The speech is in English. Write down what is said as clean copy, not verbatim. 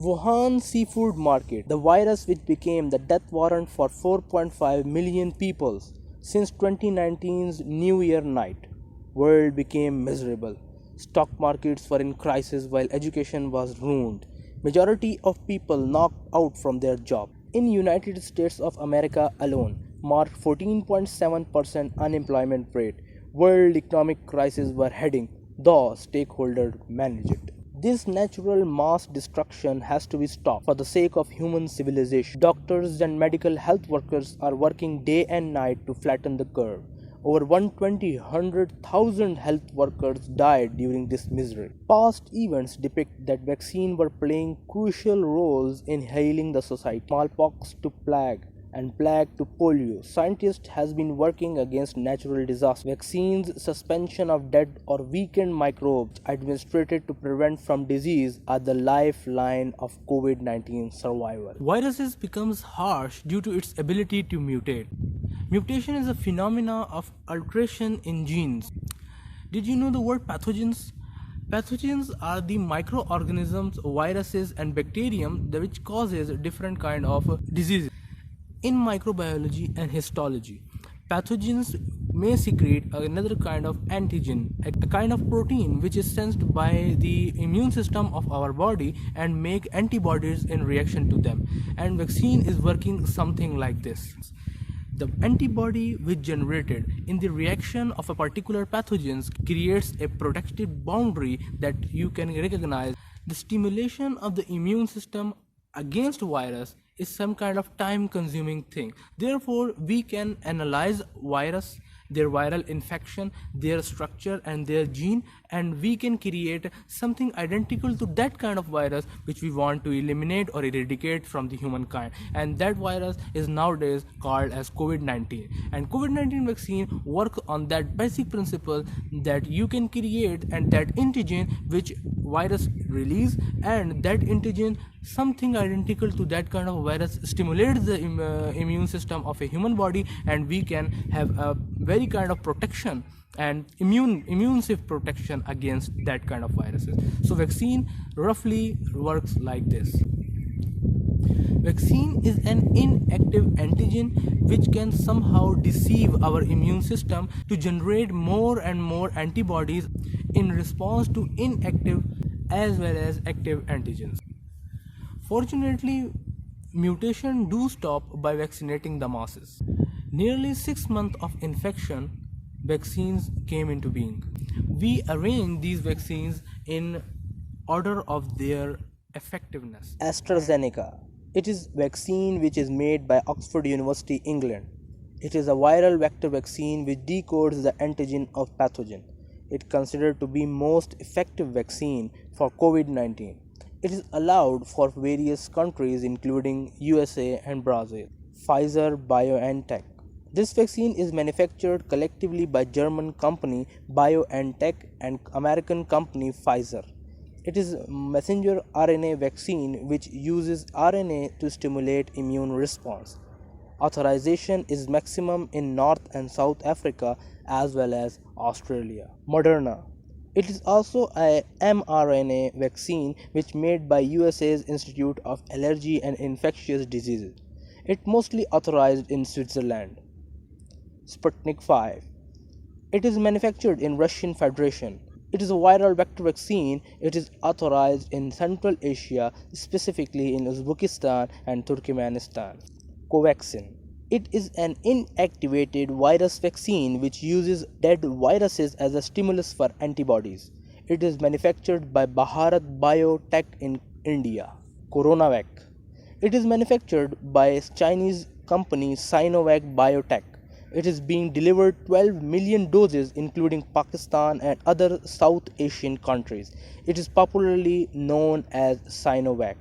Wuhan seafood market, the virus which became the death warrant for 4.5 million people since 2019's New Year night. World became miserable. Stock markets were in crisis while education was ruined. Majority of people knocked out from their job. In United States of America alone, marked 14.7% unemployment rate. World economic crisis were heading, though stakeholders managed it. This natural mass destruction has to be stopped for the sake of human civilization. Doctors and medical health workers are working day and night to flatten the curve. Over 120,000 health workers died during this misery. Past events depict that vaccines were playing crucial roles in healing the society. Smallpox to plague and plague to polio. Scientists has been working against natural disasters. Vaccines, suspension of dead or weakened microbes administered to prevent from disease are the lifeline of COVID-19 survival. Viruses becomes harsh due to its ability to mutate. Mutation is a phenomena of alteration in genes. Did you know the word pathogens? Pathogens are the microorganisms, viruses and bacterium which causes different kind of diseases. In microbiology and histology, pathogens may secrete another kind of antigen, a kind of protein which is sensed by the immune system of our body and make antibodies in reaction to them. And vaccine is working something like this. The antibody which generated in the reaction of a particular pathogen creates a protected boundary that you can recognize. The stimulation of the immune system against virus is some kind of time consuming thing. Therefore, we can analyze virus, their viral infection, their structure and their gene, and we can create something identical to that kind of virus which we want to eliminate or eradicate from the humankind. And that virus is nowadays called as COVID-19. And COVID-19 vaccine work on that basic principle that you can create and that antigen which virus release, and that antigen something identical to that kind of virus stimulates the immune system of a human body, and we can have a very kind of protection and immune safe protection against that kind of viruses. So vaccine roughly works like this. Vaccine is an inactive antigen which can somehow deceive our immune system to generate more and more antibodies in response to inactive as well as active antigens. Fortunately, mutation do stop by vaccinating the masses. Nearly 6 months of infection, vaccines came into being. We arrange these vaccines in order of their effectiveness. AstraZeneca. It is vaccine which is made by Oxford University, England. It is a viral vector vaccine which decodes the antigen of pathogen. It is considered to be most effective vaccine for COVID-19. It is allowed for various countries including USA and Brazil. Pfizer BioNTech. This vaccine is manufactured collectively by German company BioNTech and American company Pfizer. It is a messenger RNA vaccine which uses RNA to stimulate immune response. Authorization is maximum in North and South Africa as well as Australia. Moderna. It is also a mRNA vaccine which made by USA's Institute of Allergy and Infectious Diseases. It mostly authorized in Switzerland. Sputnik 5. It is manufactured in Russian Federation. It is a viral vector vaccine. It is authorized in Central Asia, specifically in Uzbekistan and Turkmenistan. Covaxin. It is an inactivated virus vaccine which uses dead viruses as a stimulus for antibodies. It is manufactured by Bharat Biotech in India. CoronaVac. It is manufactured by Chinese company Sinovac Biotech. It is being delivered 12 million doses including Pakistan and other South Asian countries. It is popularly known as Sinovac.